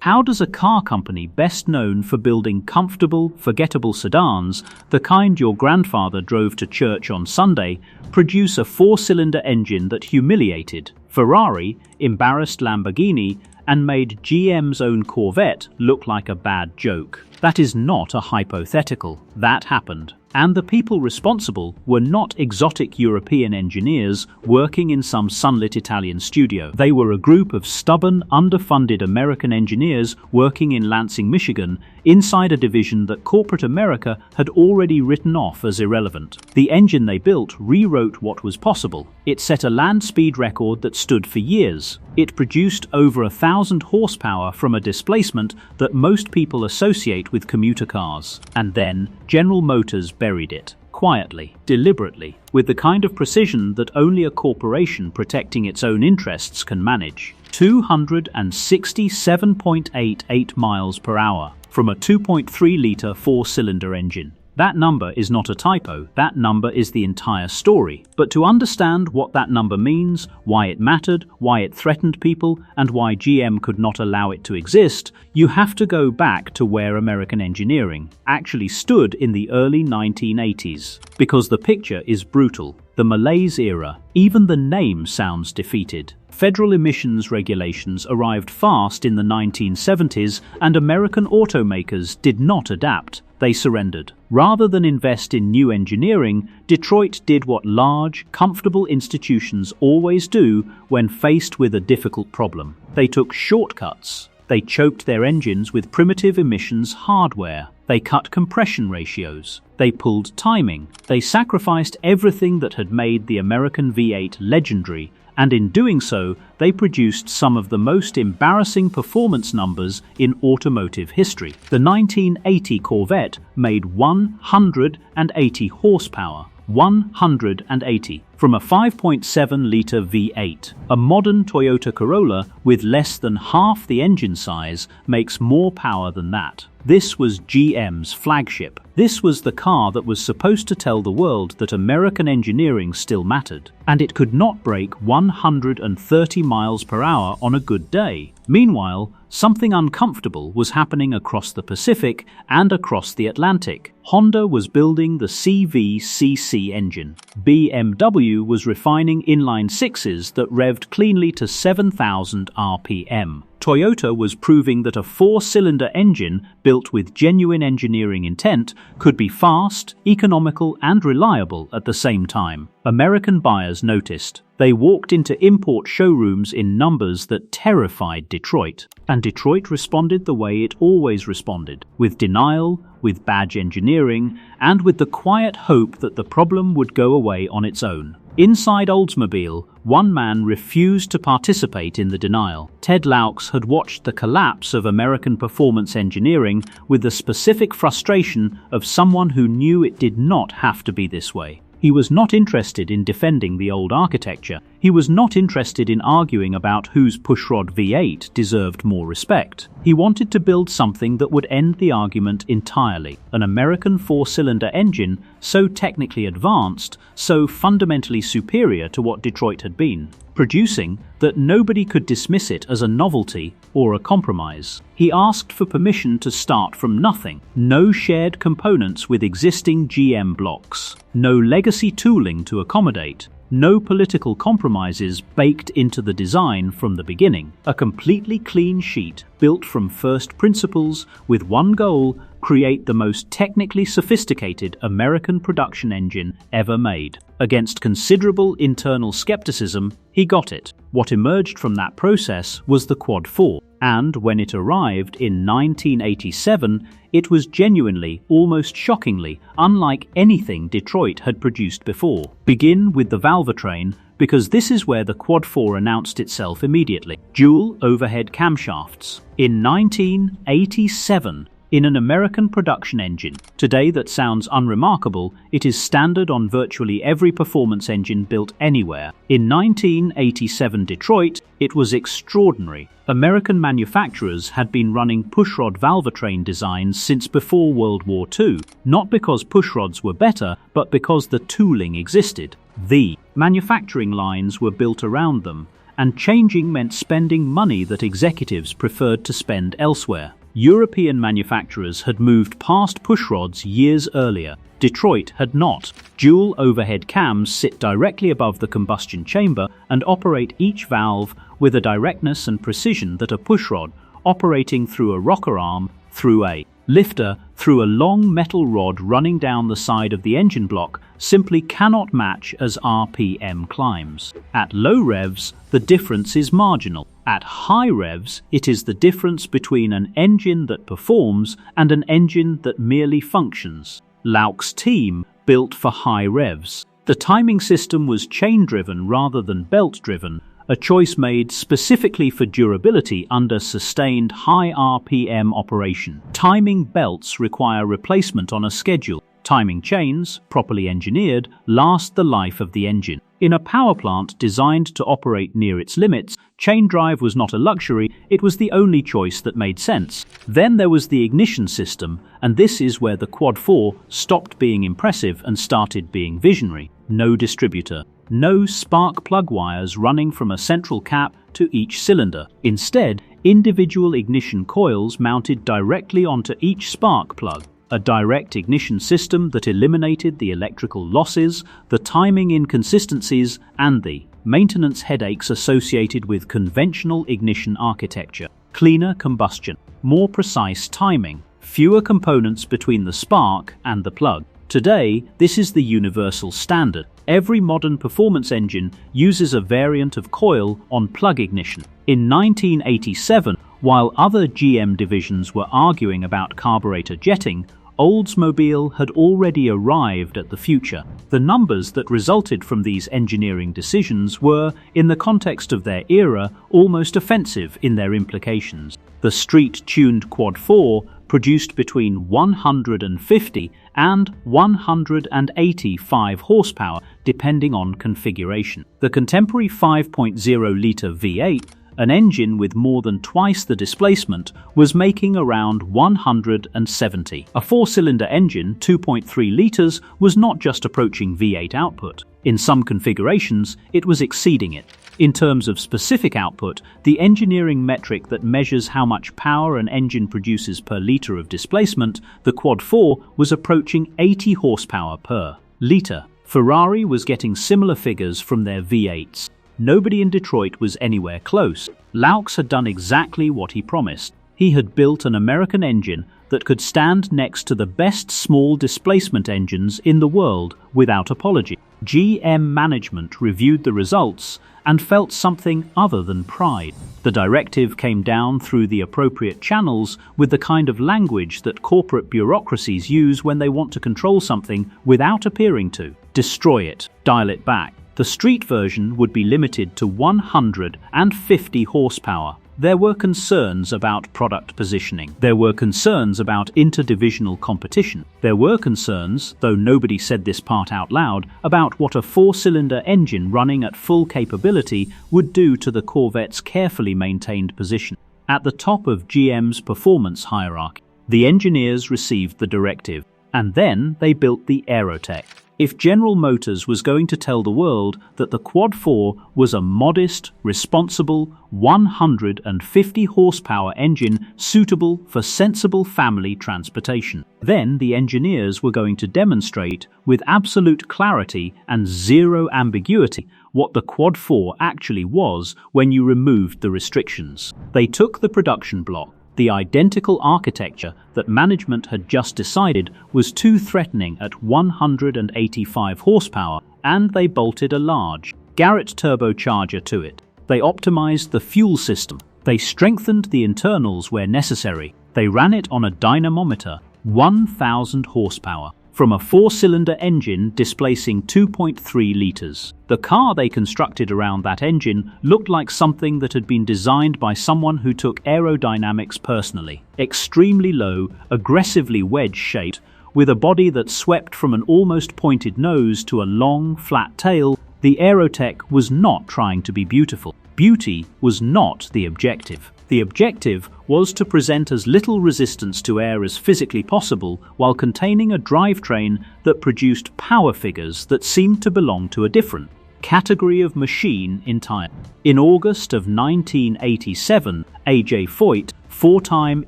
How does a car company best known for building comfortable, forgettable sedans, the kind your grandfather drove to church on Sunday, produce a four-cylinder engine that humiliated Ferrari, embarrassed Lamborghini, and made GM's own Corvette look like a bad joke? That is not a hypothetical. That happened. And the people responsible were not exotic European engineers working in some sunlit Italian studio. They were a group of stubborn, underfunded American engineers working in Lansing, Michigan, inside a division that corporate America had already written off as irrelevant. The engine they built rewrote what was possible. It set a land speed record that stood for years. It produced over 1,000 horsepower from a displacement that most people associate with commuter cars. And then General Motors buried it. Quietly, deliberately, with the kind of precision that only a corporation protecting its own interests can manage. 267.88 miles per hour from a 2.3-litre four-cylinder engine. That number is not a typo, that number is the entire story. But to understand what that number means, why it mattered, why it threatened people, and why GM could not allow it to exist, you have to go back to where American engineering actually stood in the early 1980s. Because the picture is brutal. The malaise era, even the name sounds defeated. Federal emissions regulations arrived fast in the 1970s, and American automakers did not adapt. They surrendered. Rather than invest in new engineering, Detroit did what large, comfortable institutions always do when faced with a difficult problem. They took shortcuts. They choked their engines with primitive emissions hardware. They cut compression ratios. They pulled timing. They sacrificed everything that had made the American V8 legendary, and in doing so, they produced some of the most embarrassing performance numbers in automotive history. The 1980 Corvette made 180 horsepower. 180 from a 5.7-litre V8. A modern Toyota Corolla with less than half the engine size makes more power than that. This was GM's flagship. This was the car that was supposed to tell the world that American engineering still mattered. And it could not break 130 miles per hour on a good day. Meanwhile, something uncomfortable was happening across the Pacific and across the Atlantic. Honda was building the CVCC engine. BMW was refining inline sixes that revved cleanly to 7,000 RPM. Toyota was proving that a four-cylinder engine built with genuine engineering intent could be fast, economical, and reliable at the same time. American buyers noticed. They walked into import showrooms in numbers that terrified Detroit. And Detroit responded the way it always responded, with denial, with badge engineering, and with the quiet hope that the problem would go away on its own. Inside Oldsmobile, one man refused to participate in the denial. Ted Laux had watched the collapse of American performance engineering with the specific frustration of someone who knew it did not have to be this way. He was not interested in defending the old architecture. He was not interested in arguing about whose pushrod V8 deserved more respect. He wanted to build something that would end the argument entirely. An American four-cylinder engine so technically advanced, so fundamentally superior to what Detroit had been, producing that nobody could dismiss it as a novelty or a compromise. He asked for permission to start from nothing. No shared components with existing GM blocks. No legacy tooling to accommodate. No political compromises baked into the design from the beginning. A completely clean sheet built from first principles with one goal: create the most technically sophisticated American production engine ever made. Against considerable internal skepticism, he got it. What emerged from that process was the Quad 4. And when it arrived in 1987, it was genuinely, almost shockingly, unlike anything Detroit had produced before. Begin with the valvetrain, because this is where the Quad 4 announced itself immediately. Dual overhead camshafts. In 1987, in an American production engine. Today that sounds unremarkable, it is standard on virtually every performance engine built anywhere. In 1987 Detroit, it was extraordinary. American manufacturers had been running pushrod valvetrain designs since before World War II, not because pushrods were better, but because the tooling existed. The manufacturing lines were built around them, and changing meant spending money that executives preferred to spend elsewhere. European manufacturers had moved past pushrods years earlier. Detroit had not. Dual overhead cams sit directly above the combustion chamber and operate each valve with a directness and precision that a pushrod, operating through a rocker arm, through a lifter, through a long metal rod running down the side of the engine block, simply cannot match as RPM climbs. At low revs, the difference is marginal. At high revs, it is the difference between an engine that performs and an engine that merely functions. Lauch's team built for high revs. The timing system was chain-driven rather than belt-driven, a choice made specifically for durability under sustained high RPM operation. Timing belts require replacement on a schedule. Timing chains, properly engineered, last the life of the engine. In a power plant designed to operate near its limits, chain drive was not a luxury, it was the only choice that made sense. Then there was the ignition system, and this is where the Quad 4 stopped being impressive and started being visionary. No distributor. No spark plug wires running from a central cap to each cylinder. Instead, individual ignition coils mounted directly onto each spark plug. A direct ignition system that eliminated the electrical losses, the timing inconsistencies, and the maintenance headaches associated with conventional ignition architecture. Cleaner combustion, more precise timing, fewer components between the spark and the plug. Today, this is the universal standard. Every modern performance engine uses a variant of coil on plug ignition. In 1987, while other GM divisions were arguing about carburetor jetting, Oldsmobile had already arrived at the future. The numbers that resulted from these engineering decisions were, in the context of their era, almost offensive in their implications. The street-tuned Quad 4 produced between 150 and 185 horsepower, depending on configuration. The contemporary 5.0-litre V8, an engine with more than twice the displacement, was making around 170. A four-cylinder engine, 2.3 litres, was not just approaching V8 output. In some configurations, it was exceeding it. In terms of specific output, the engineering metric that measures how much power an engine produces per litre of displacement, the Quad 4 was approaching 80 horsepower per litre. Ferrari was getting similar figures from their V8s. Nobody in Detroit was anywhere close. Lauch had done exactly what he promised. He had built an American engine that could stand next to the best small displacement engines in the world without apology. GM management reviewed the results and felt something other than pride. The directive came down through the appropriate channels with the kind of language that corporate bureaucracies use when they want to control something without appearing to. Destroy it, dial it back. The street version would be limited to 150 horsepower. There were concerns about product positioning. There were concerns about interdivisional competition. There were concerns, though nobody said this part out loud, about what a four-cylinder engine running at full capability would do to the Corvette's carefully maintained position. At the top of GM's performance hierarchy, the engineers received the directive, and then they built the Aerotech. If General Motors was going to tell the world that the Quad 4 was a modest, responsible, 150 horsepower engine suitable for sensible family transportation, then the engineers were going to demonstrate with absolute clarity and zero ambiguity what the Quad 4 actually was when you removed the restrictions. They took the production block. The identical architecture that management had just decided was too threatening at 185 horsepower, and they bolted a large Garrett turbocharger to it. They optimized the fuel system. They strengthened the internals where necessary. They ran it on a dynamometer, 1,000 horsepower, from a four-cylinder engine displacing 2.3 litres. The car they constructed around that engine looked like something that had been designed by someone who took aerodynamics personally. Extremely low, aggressively wedge-shaped, with a body that swept from an almost pointed nose to a long, flat tail, the Aerotech was not trying to be beautiful. Beauty was not the objective. The objective was to present as little resistance to air as physically possible while containing a drivetrain that produced power figures that seemed to belong to a different category of machine entire. In August of 1987, A.J. Foyt, four-time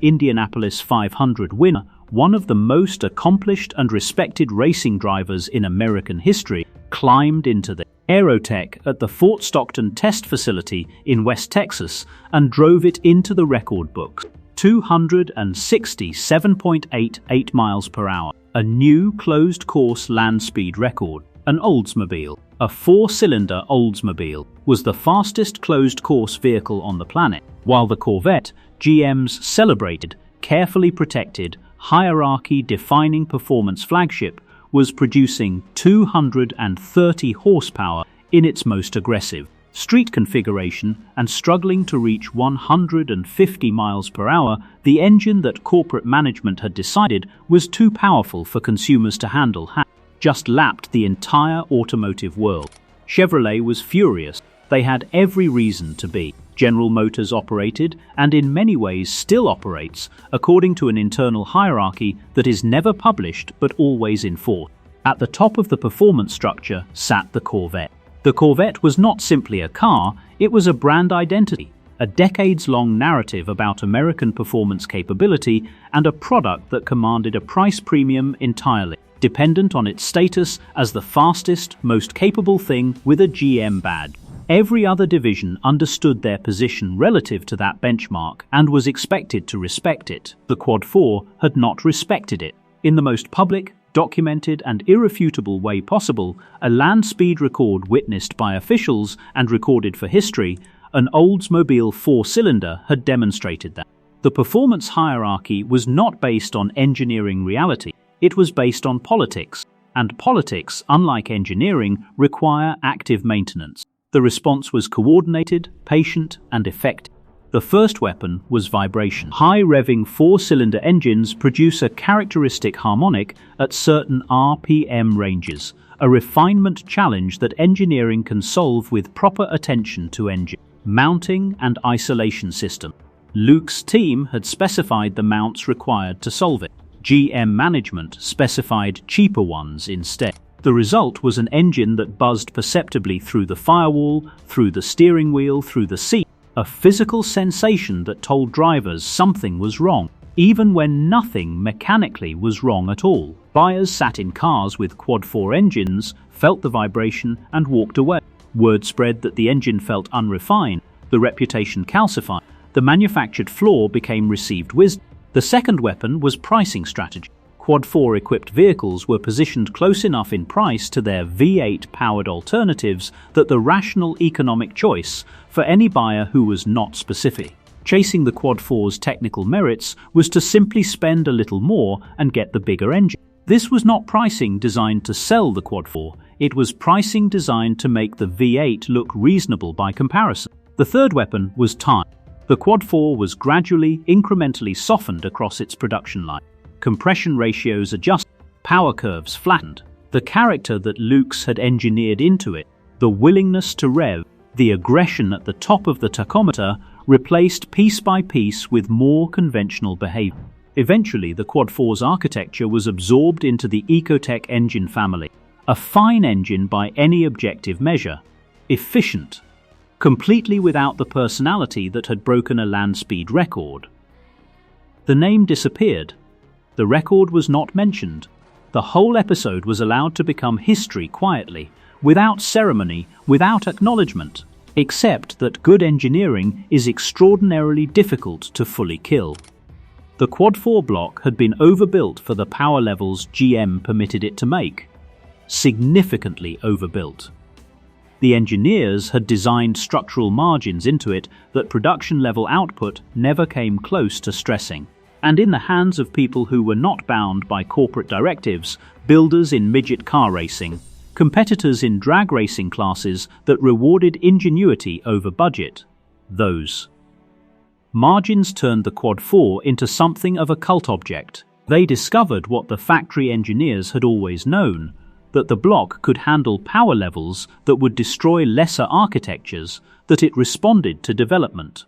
Indianapolis 500 winner, one of the most accomplished and respected racing drivers in American history, climbed into the Aerotech at the Fort Stockton test facility in West Texas and drove it into the record books. 267.88 miles per hour, a new closed-course land speed record. An Oldsmobile, a four-cylinder Oldsmobile, was the fastest closed-course vehicle on the planet, while the Corvette, GM's celebrated, carefully protected, hierarchy-defining performance flagship, was producing 230 horsepower in its most aggressive street configuration and struggling to reach 150 miles per hour. The engine that corporate management had decided was too powerful for consumers to handle had just lapped the entire automotive world. Chevrolet was furious. They had every reason to be. General Motors operated, and in many ways still operates, according to an internal hierarchy that is never published but always enforced. At the top of the performance structure sat the Corvette. The Corvette was not simply a car, it was a brand identity, a decades-long narrative about American performance capability, and a product that commanded a price premium entirely, dependent on its status as the fastest, most capable thing with a GM badge. Every other division understood their position relative to that benchmark and was expected to respect it. The Quad 4 had not respected it. In the most public, documented and irrefutable way possible, a land speed record witnessed by officials and recorded for history, an Oldsmobile four-cylinder had demonstrated that. The performance hierarchy was not based on engineering reality, it was based on politics, and politics, unlike engineering, require active maintenance. The response was coordinated, patient, and effective. The first weapon was vibration. High-revving four-cylinder engines produce a characteristic harmonic at certain RPM ranges, a refinement challenge that engineering can solve with proper attention to engine mounting and isolation system. Luke's team had specified the mounts required to solve it. GM management specified cheaper ones instead. The result was an engine that buzzed perceptibly through the firewall, through the steering wheel, through the seat, a physical sensation that told drivers something was wrong, even when nothing mechanically was wrong at all. Buyers sat in cars with Quad 4 engines, felt the vibration, and walked away. Word spread that the engine felt unrefined, the reputation calcified, the manufactured flaw became received wisdom. The second weapon was pricing strategy. Quad 4 equipped vehicles were positioned close enough in price to their V8 powered alternatives that the rational economic choice for any buyer who was not specific. Chasing the Quad 4's technical merits was to simply spend a little more and get the bigger engine. This was not pricing designed to sell the Quad 4, it was pricing designed to make the V8 look reasonable by comparison. The third weapon was time. The Quad 4 was gradually, incrementally softened across its production line. Compression ratios adjusted, power curves flattened. The character that Luke's had engineered into it, the willingness to rev, the aggression at the top of the tachometer, replaced piece by piece with more conventional behavior. Eventually, the Quad 4's architecture was absorbed into the Ecotec engine family, a fine engine by any objective measure, efficient, completely without the personality that had broken a land speed record. The name disappeared. The record was not mentioned. The whole episode was allowed to become history quietly, without ceremony, without acknowledgement, except that good engineering is extraordinarily difficult to fully kill. The Quad 4 block had been overbuilt for the power levels GM permitted it to make. Significantly overbuilt. The engineers had designed structural margins into it that production-level output never came close to stressing. And in the hands of people who were not bound by corporate directives, builders in midget car racing, competitors in drag racing classes that rewarded ingenuity over budget, those margins turned the Quad 4 into something of a cult object. They discovered what the factory engineers had always known, that the block could handle power levels that would destroy lesser architectures, that it responded to development.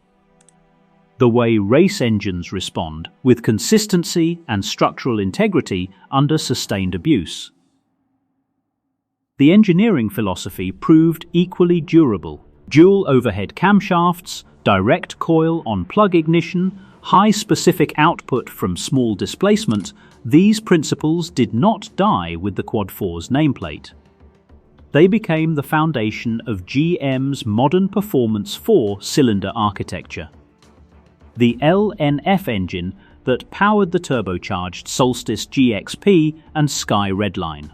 The way race engines respond, with consistency and structural integrity under sustained abuse. The engineering philosophy proved equally durable. Dual overhead camshafts, direct coil on plug ignition, high specific output from small displacement, these principles did not die with the Quad 4's nameplate. They became the foundation of GM's modern performance four-cylinder architecture. The LNF engine that powered the turbocharged Solstice GXP and Sky Redline.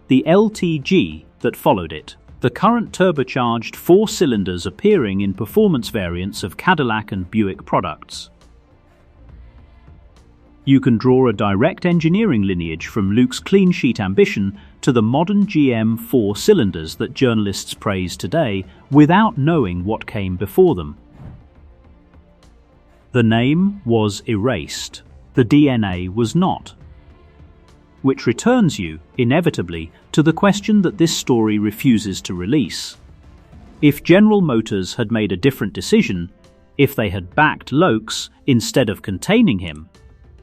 The LTG that followed it. The current turbocharged four cylinders appearing in performance variants of Cadillac and Buick products. You can draw a direct engineering lineage from Luke's clean sheet ambition to the modern GM four cylinders that journalists praise today without knowing what came before them. The name was erased. The DNA was not. Which returns you, inevitably, to the question that this story refuses to release. If General Motors had made a different decision, if they had backed Lokes instead of containing him,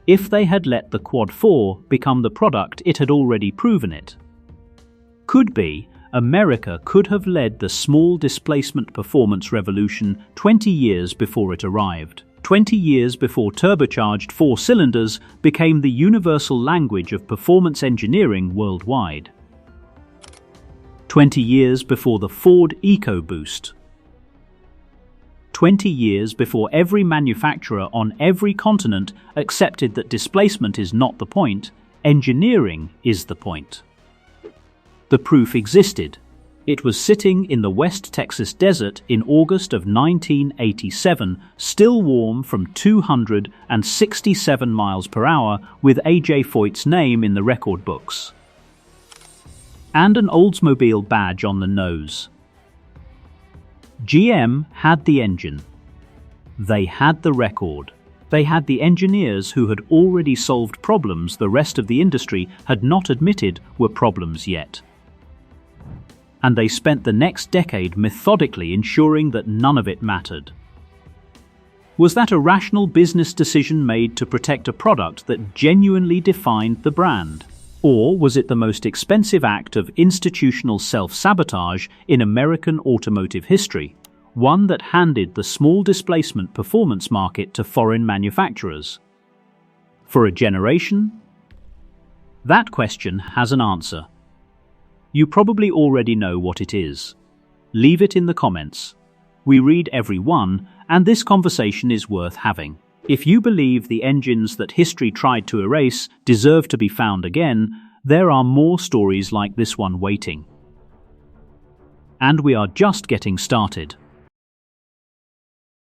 if they had let the Quad 4 become the product it had already proven it. Could be, America could have led the small displacement performance revolution 20 years before it arrived. 20 years before turbocharged four cylinders became the universal language of performance engineering worldwide. 20 years before the Ford EcoBoost. 20 years before every manufacturer on every continent accepted that displacement is not the point, engineering is the point. The proof existed. It was sitting in the West Texas desert in August of 1987, still warm from 267 miles per hour with A.J. Foyt's name in the record books. And an Oldsmobile badge on the nose. GM had the engine. They had the record. They had the engineers who had already solved problems the rest of the industry had not admitted were problems yet. And they spent the next decade methodically ensuring that none of it mattered. Was that a rational business decision made to protect a product that genuinely defined the brand? Or was it the most expensive act of institutional self-sabotage in American automotive history, one that handed the small displacement performance market to foreign manufacturers? For a generation? That question has an answer. You probably already know what it is. Leave it in the comments. We read every one, and this conversation is worth having. If you believe the engines that history tried to erase deserve to be found again, there are more stories like this one waiting. And we are just getting started.